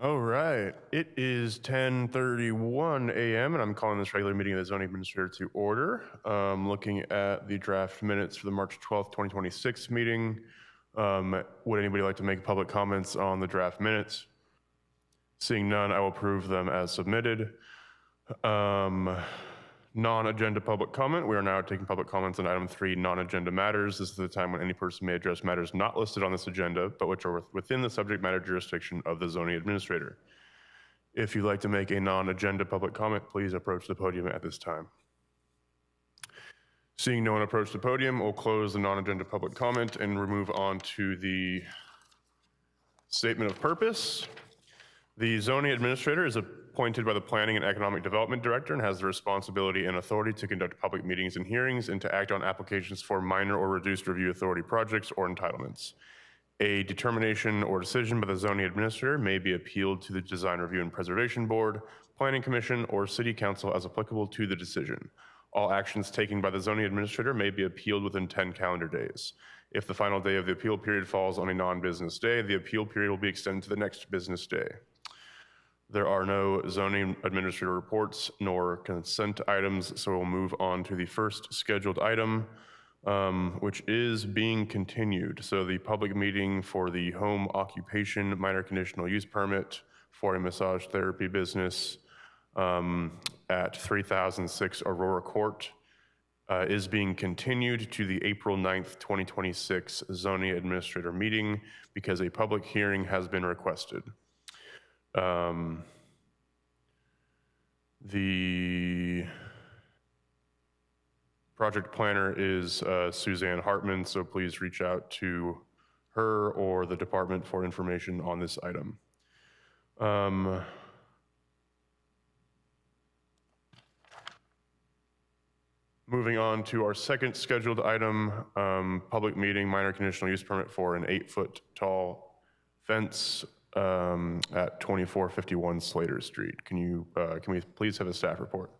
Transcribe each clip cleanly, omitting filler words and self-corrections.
All right, it is 10:31 a.m. and I'm calling this regular meeting of the zoning administrator to order. Looking at the draft minutes for the March 12th, 2026 meeting. Would anybody like to make public comments on the draft minutes? Seeing none, I will approve them as submitted. Non-agenda public comment. We are now taking public comments on item 3, non-agenda matters. This is the time when any person may address matters not listed on this agenda, but which are within the subject matter jurisdiction of the zoning administrator. If you'd like to make a non-agenda public comment, please approach the podium at this time. Seeing no one approach the podium, we'll close the non-agenda public comment and move on to the statement of purpose. The zoning administrator is appointed by the Planning and Economic Development Director and has the responsibility and authority to conduct public meetings and hearings and to act on applications for minor or reduced review authority projects or entitlements. A determination or decision by the zoning administrator may be appealed to the Design Review and Preservation Board, Planning Commission, or City Council as applicable to the decision. All actions taken by the zoning administrator may be appealed within 10 calendar days. If the final day of the appeal period falls on a non-business day, the appeal period will be extended to the next business day. There are no zoning administrator reports nor consent items, so we'll move on to the first scheduled item, which is being continued. So the public meeting for the home occupation minor conditional use permit for a massage therapy business at 3006 Aurora Court is being continued to the April 9th, 2026 zoning administrator meeting because a public hearing has been requested. The project planner is Suzanne Hartman, so please reach out to her or the department for information on this item. Moving on to our second scheduled item, public meeting, minor conditional use permit for an 8-foot tall fence at 2451 Slater Street. Can we please have a staff report?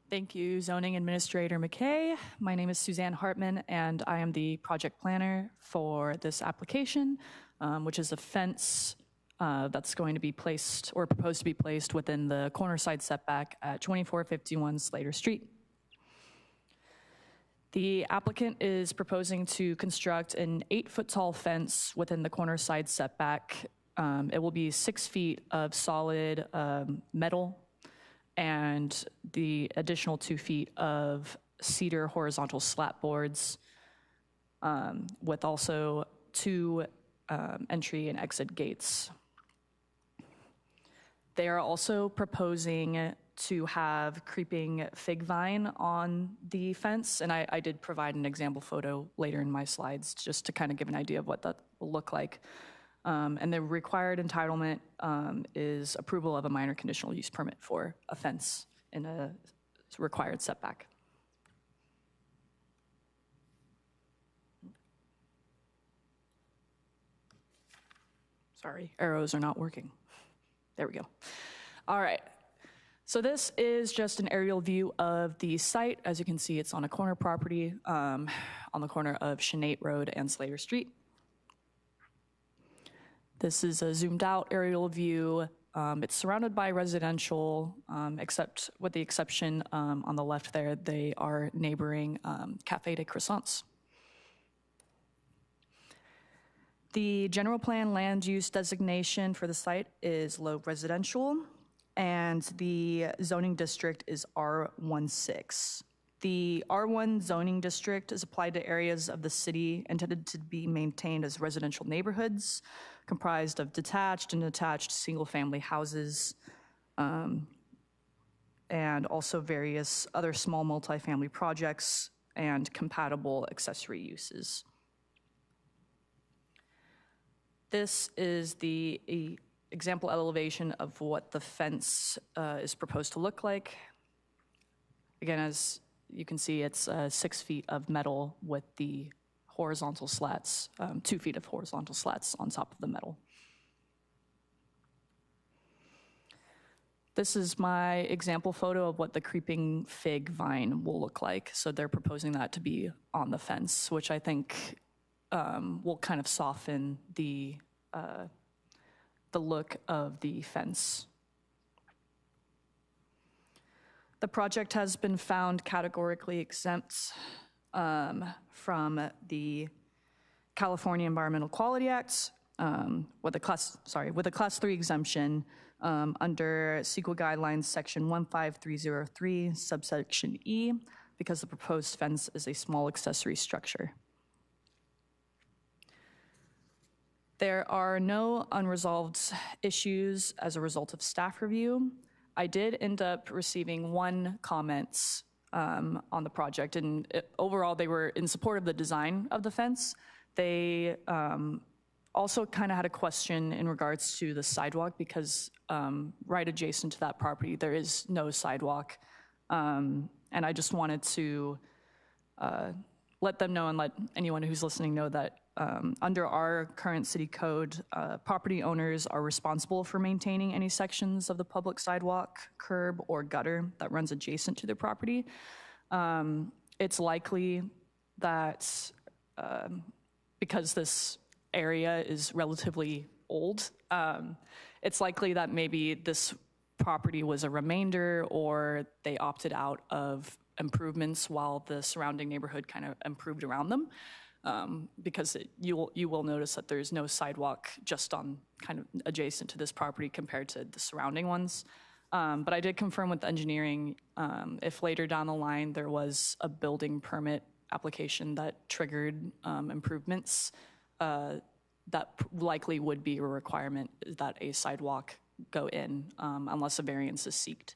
Thank you, Zoning Administrator McKay. My name is Suzanne Hartman, and I am the project planner for this application, which is a fence that's going to be placed or proposed to be placed within the corner side setback at 2451 Slater Street. The applicant is proposing to construct an 8-foot tall fence within the corner side setback. It will be 6 feet of solid metal and the additional 2 feet of cedar horizontal slat boards with also 2 entry and exit gates. They are also proposing to have creeping fig vine on the fence, and I did provide an example photo later in my slides just to kind of give an idea of what that will look like. And the required entitlement is approval of a minor conditional use permit for a fence in a required setback. Sorry, arrows are not working. There we go. All right. So this is just an aerial view of the site. As you can see, it's on a corner property on the corner of Shenate Road and Slater Street. This is a zoomed out aerial view. It's surrounded by residential, except with the exception on the left there, they are neighboring Café de Croissants. The general plan land use designation for the site is low residential, and the zoning district is R16. The R1 zoning district is applied to areas of the city intended to be maintained as residential neighborhoods, comprised of detached and attached single-family houses, and also various other small multifamily projects and compatible accessory uses. This is the example elevation of what the fence is proposed to look like. Again, as you can see, it's 6 feet of metal with the horizontal slats, 2 feet of horizontal slats on top of the metal. This is my example photo of what the creeping fig vine will look like. So they're proposing that to be on the fence, which I think will kind of soften the the look of the fence. The project has been found categorically exempt from the California Environmental Quality Act with a class 3 exemption under CEQA guidelines section 15303 subsection E, because the proposed fence is a small accessory structure. There are no unresolved issues as a result of staff review. I did end up receiving one comment on the project, and overall they were in support of the design of the fence. They also kind of had a question in regards to the sidewalk, because right adjacent to that property there is no sidewalk, and I just wanted to let them know and let anyone who's listening know that under our current city code, property owners are responsible for maintaining any sections of the public sidewalk, curb, or gutter that runs adjacent to their property. It's likely that because this area is relatively old, it's likely that maybe this property was a remainder, or they opted out of improvements while the surrounding neighborhood kind of improved around them. Because you will notice that there's no sidewalk just on kind of adjacent to this property compared to the surrounding ones. But I did confirm with engineering, if later down the line there was a building permit application that triggered improvements, that likely would be a requirement that a sidewalk go in unless a variance is sought.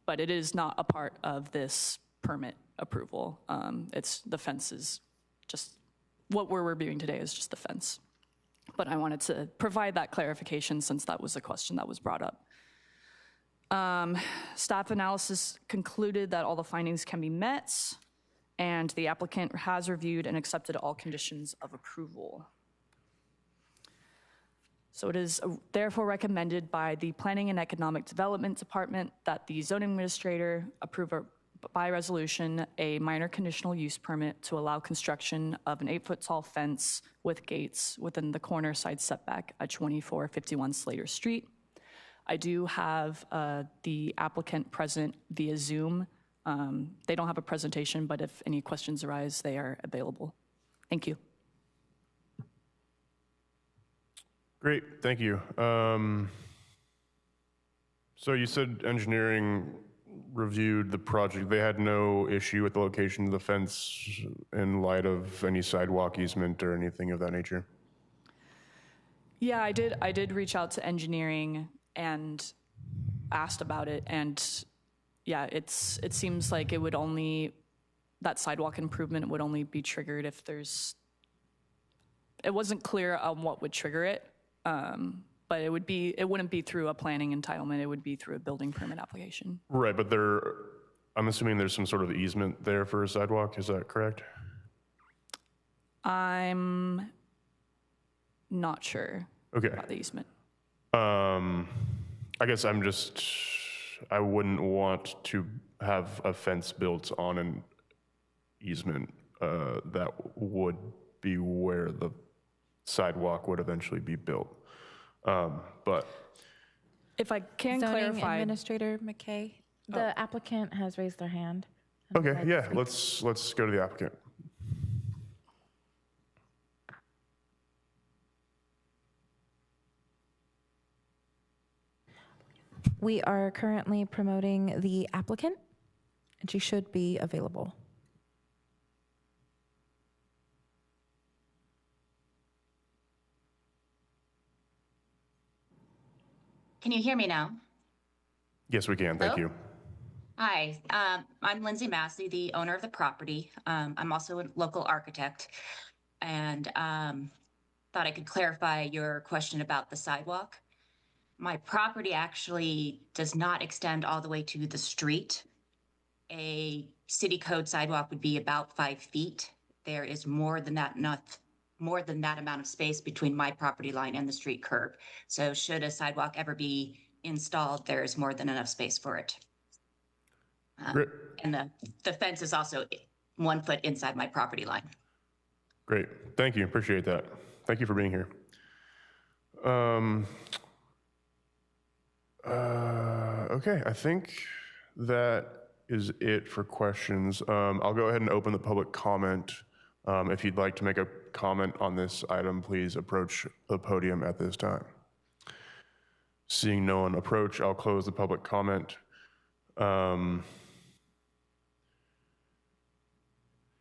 But it is not a part of this permit approval. It's the fences. Just what we're reviewing today is just the fence. But I wanted to provide that clarification since that was a question that was brought up. Staff analysis concluded that all the findings can be met, and the applicant has reviewed and accepted all conditions of approval. So it is therefore recommended by the Planning and Economic Development Department that the zoning administrator approve by resolution a minor conditional use permit to allow construction of an 8-foot tall fence with gates within the corner side setback at 2451 Slater Street. I do have the applicant present via Zoom. They don't have a presentation, but if any questions arise, they are available. Thank you. Great, thank you. So you said engineering reviewed the project. They had no issue with the location of the fence in light of any sidewalk easement or anything of that nature? Yeah, I did reach out to engineering and asked about it, and yeah, it seems like it would only, that sidewalk improvement would only be triggered if there's, it wasn't clear on what would trigger it, but it wouldn't be through a planning entitlement, it would be through a building permit application. Right, but I'm assuming there's some sort of easement there for a sidewalk, is that correct? I'm not sure about the easement. I guess I wouldn't want to have a fence built on an easement that would be where the sidewalk would eventually be built. But if I can Zoning clarify, Administrator McKay, the applicant has raised their hand. okay, yeah, let's go to the applicant. We are currently promoting the applicant, and she should be available. Can you hear me now? Yes, we can, thank you. Hi, I'm Lindsay Massey, the owner of the property. I'm also a local architect, and thought I could clarify your question about the sidewalk. My property actually does not extend all the way to the street. A city code sidewalk would be about 5 feet. There is more than that amount of space between my property line and the street curb. So should a sidewalk ever be installed, there's more than enough space for it. And the fence is also 1 foot inside my property line. Great, thank you, appreciate that. Thank you for being here. Okay, I think that is it for questions. I'll go ahead and open the public comment. If you'd like to make a comment on this item, please approach the podium at this time. Seeing no one approach, I'll close the public comment.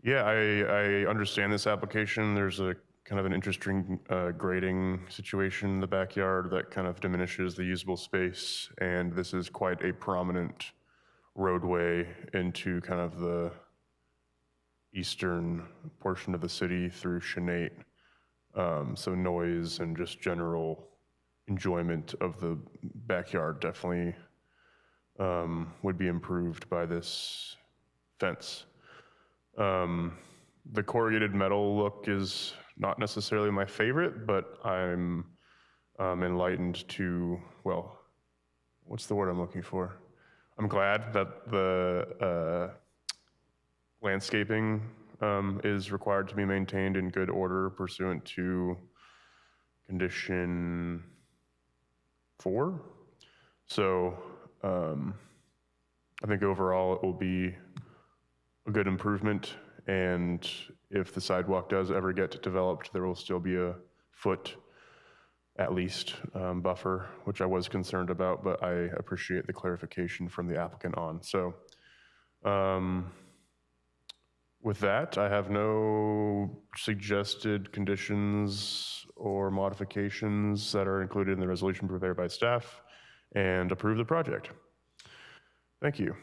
Yeah, I understand this application. There's a kind of an interesting grading situation in the backyard that kind of diminishes the usable space, and this is quite a prominent roadway into kind of the eastern portion of the city through Shenate. So noise and just general enjoyment of the backyard definitely would be improved by this fence. The corrugated metal look is not necessarily my favorite, but I'm enlightened to, well, what's the word I'm looking for? I'm glad that the landscaping is required to be maintained in good order pursuant to condition 4. So I think overall it will be a good improvement, and if the sidewalk does ever get developed, there will still be a foot at least buffer, which I was concerned about, but I appreciate the clarification from the applicant on. So with that, I have no suggested conditions or modifications that are included in the resolution prepared by staff, and approve the project. Thank you.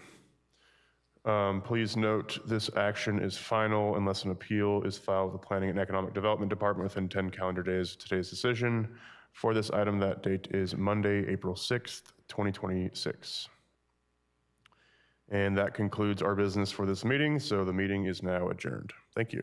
Please note this action is final unless an appeal is filed with the Planning and Economic Development Department within 10 calendar days of today's decision. For this item, that date is Monday, April 6th, 2026. And that concludes our business for this meeting, so the meeting is now adjourned. Thank you.